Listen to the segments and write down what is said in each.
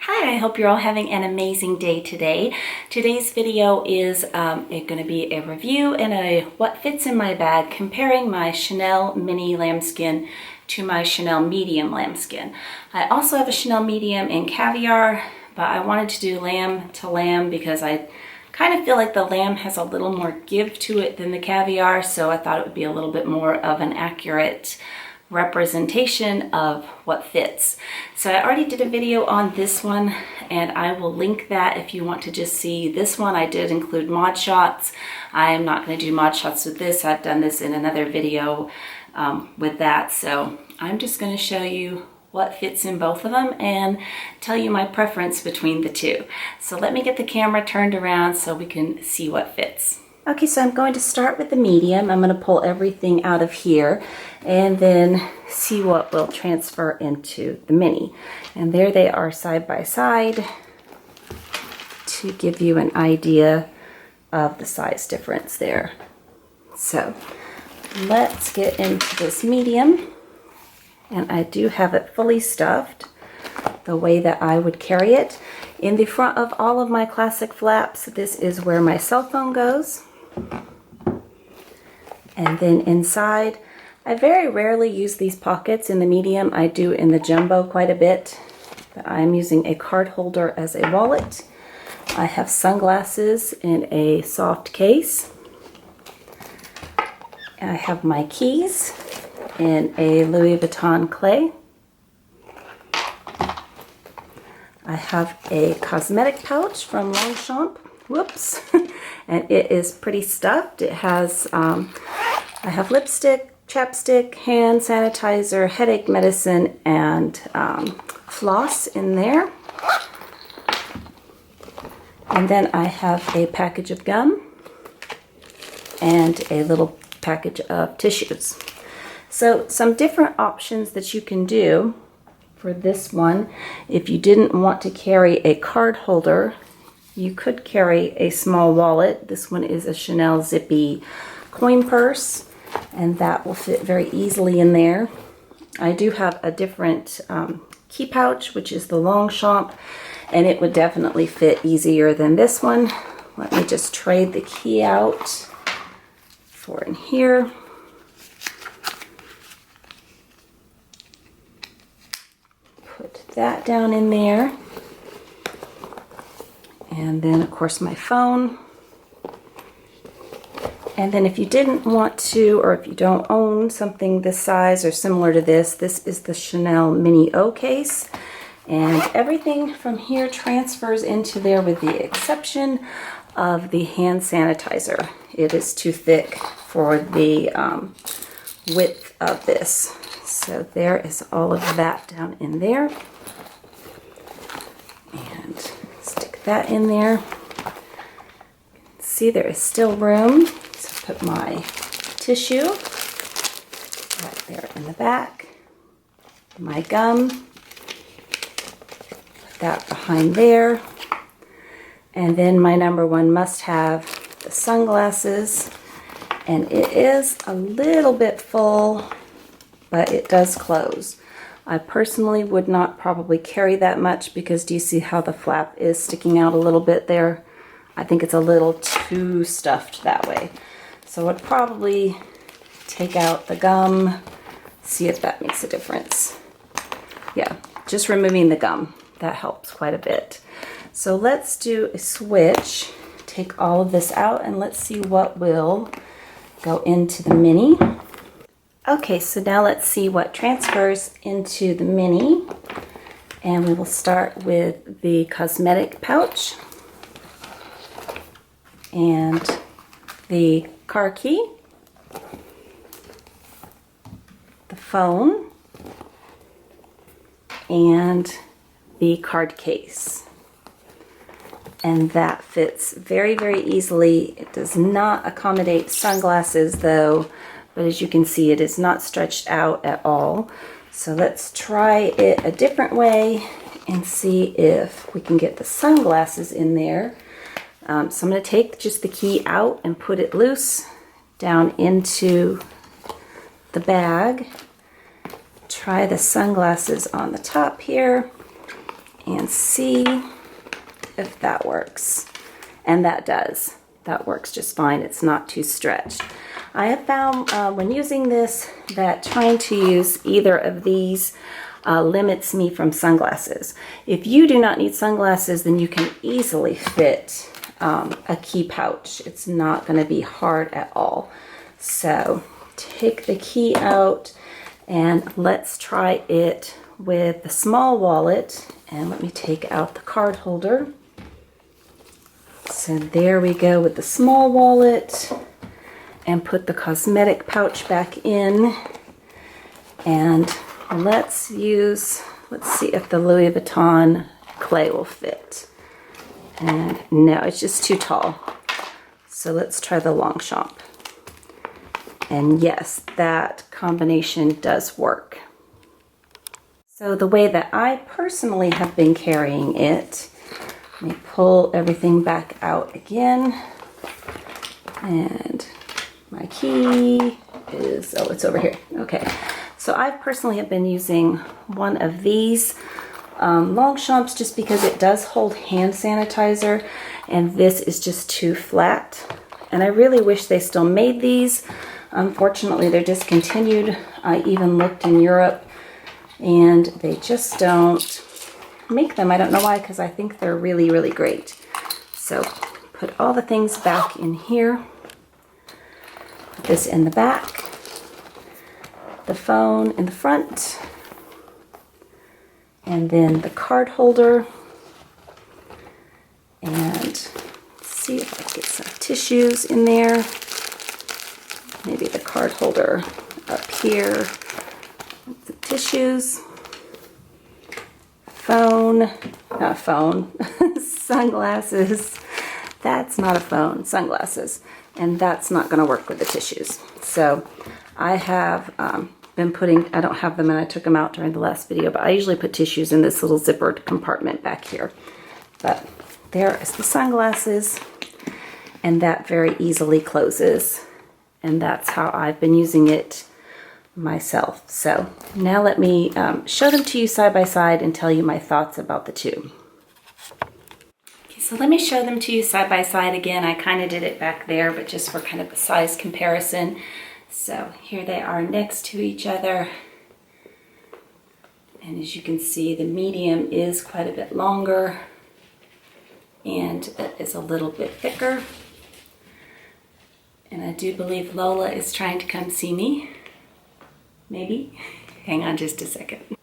Hi, I hope you're all having an amazing day today. Today's video is going to be a review and a what fits in my bag comparing my Chanel Mini Lambskin to my Chanel Medium Lambskin. I also have a Chanel Medium in Caviar, but I wanted to do lamb to lamb because I kind of feel like the lamb has a little more give to it than the Caviar, so I thought it would be a little bit more of an accurate representation of what fits. So I already did a video on this one and I will link that if you want to just see this one. I did include mod shots. I am not going to do mod shots with this. I've done this in another video with that. So I'm just going to show you what fits in both of them and tell you my preference between the two. So let me get the camera turned around so we can see what fits. Okay, so I'm going to start with the medium. I'm going to pull everything out of here and then see what will transfer into the mini. And there they are side by side to give you an idea of the size difference there. So let's get into this medium. And I do have it fully stuffed the way that I would carry it. In the front of all of my classic flaps, this is where my cell phone goes. And then inside, I very rarely use these pockets in the medium. I do in the jumbo quite a bit, but I'm using a card holder as a wallet. I have sunglasses in a soft case. I have my keys in a Louis Vuitton clay. I have a cosmetic pouch from Longchamp. Whoops. And it is pretty stuffed. It has, I have lipstick, chapstick, hand sanitizer, headache medicine, and floss in there. And then I have a package of gum and a little package of tissues. So some different options that you can do for this one. If you didn't want to carry a card holder, you could carry a small wallet. This one is a Chanel zippy coin purse, and that will fit very easily in there. I do have a different key pouch, which is the Longchamp, and it would definitely fit easier than this one. Let me just trade the key out for in here. Put that down in there. And then, of course, my phone. And then if you didn't want to, or if you don't own something this size or similar to this, this is the Chanel Mini O case. And everything from here transfers into there with the exception of the hand sanitizer. It is too thick for the width of this. So there is all of that down in there. And that in there. See, there is still room. So put my tissue right there in the back. My gum. Put that behind there. And then my number one must-have, the sunglasses. And it is a little bit full, but it does close. I personally would not probably carry that much because do you see how the flap is sticking out a little bit there? I think it's a little too stuffed that way. So I'd probably take out the gum, see if that makes a difference. Yeah, just removing the gum, that helps quite a bit. So let's do a switch. Take all of this out and let's see what will go into the mini. Okay, so now let's see what transfers into the mini. And we will start with the cosmetic pouch and the car key, the phone, and the card case. And that fits very, very easily. It does not accommodate sunglasses though. But as you can see, it is not stretched out at all. So let's try it a different way and see if we can get the sunglasses in there. So I'm going to take just the key out and put it loose down into the bag. Try the sunglasses on the top here. and see if that works. And that does. That works just fine. It's not too stretched. I have found when using this that trying to use either of these limits me from sunglasses. If you do not need sunglasses, then you can easily fit a key pouch. It's not going to be hard at all. So take the key out and let's try it with the small wallet. And let me take out the card holder. So there we go with the small wallet, and put the cosmetic pouch back in. And let's see if the Louis Vuitton clay will fit. And no, it's just too tall. So let's try the Longchamp. And yes, that combination does work. So the way that I personally have been carrying it, let me pull everything back out again. And my key is, oh, it's over here. Okay. So I personally have been using one of these Longchamps just because it does hold hand sanitizer, and this is just too flat. And I really wish they still made these. Unfortunately, they're discontinued. I even looked in Europe and they just don't make them. I don't know why, because I think they're really, really great. So put all the things back in here. Put this in the back. The phone in the front. And then the card holder. And let's see if I can get some tissues in there. Maybe the card holder up here. Some tissues. Phone, not phone, sunglasses. That's not a phone, sunglasses. And that's not going to work with the tissues. So I have been putting, I don't have them and I took them out during the last video, but I usually put tissues in this little zippered compartment back here. But there is the sunglasses, and that very easily closes. And that's how I've been using it myself. So now let me show them to you side by side and tell you my thoughts about the two. Okay, so let me show them to you side by side again. I kind of did it back there, but just for kind of a size comparison. So here they are next to each other. And as you can see, the medium is quite a bit longer and it is a little bit thicker. And I do believe Lola is trying to come see me. Maybe. Hang on just a second.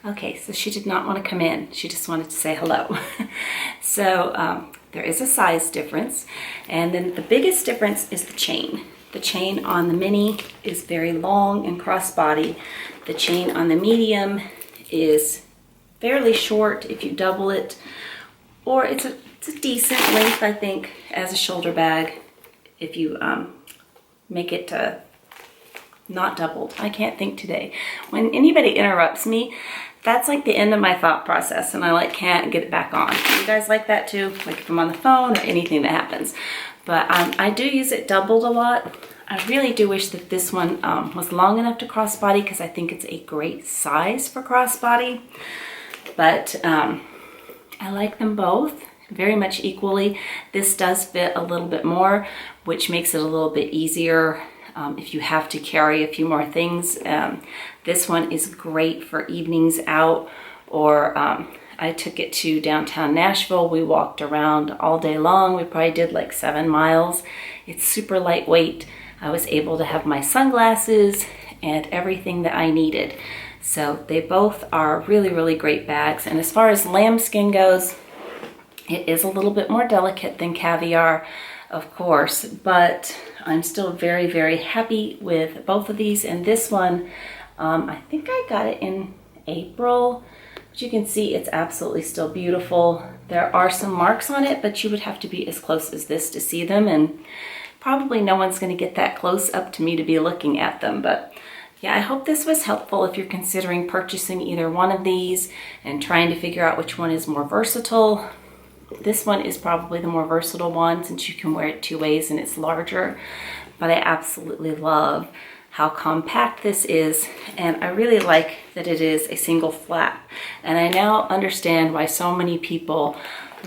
Okay, so she did not want to come in. She just wanted to say hello. So there is a size difference. And then the biggest difference is the chain. The chain on the mini is very long and crossbody. The chain on the medium is fairly short if you double it. Or it's a decent length, I think, as a shoulder bag if you make it not doubled. I can't think today. When anybody interrupts me, that's like the end of my thought process, and I can't get it back on. You guys like that too? Like if I'm on the phone or anything that happens. But I do use it doubled a lot. I really do wish that this one was long enough to crossbody, because I think it's a great size for crossbody. But I like them both very much equally. This does fit a little bit more, which makes it a little bit easier if you have to carry a few more things. This one is great for evenings out, or I took it to downtown Nashville. We walked around all day long. We probably did like 7 miles. It's super lightweight. I was able to have my sunglasses and everything that I needed. So they both are really, really great bags. And as far as lambskin goes, it is a little bit more delicate than caviar, of course, but I'm still very, very happy with both of these. And this one, I think I got it in April. But you can see it's absolutely still beautiful. There are some marks on it, but you would have to be as close as this to see them. And probably no one's going to get that close up to me to be looking at them. But yeah, I hope this was helpful if you're considering purchasing either one of these and trying to figure out which one is more versatile. This one is probably the more versatile one, since you can wear it 2 ways and it's larger. But I absolutely love how compact this is, and I really like that it is a single flap. And I now understand why so many people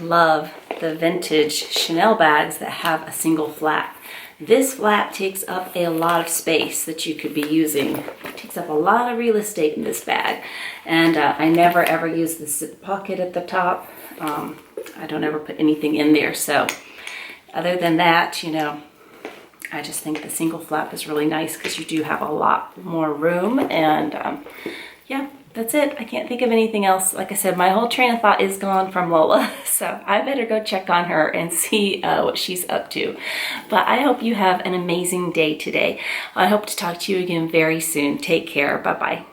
love the vintage Chanel bags that have a single flap. This flap takes up a lot of space that you could be using. It takes up a lot of real estate in this bag. And I never ever use the zip pocket at the top. I don't ever put anything in there. So other than that, you know, I just think the single flap is really nice because you do have a lot more room. And yeah, that's it. I can't think of anything else. Like I said, my whole train of thought is gone from Lola. So I better go check on her and see what she's up to. But I hope you have an amazing day today. I hope to talk to you again very soon. Take care. Bye-bye.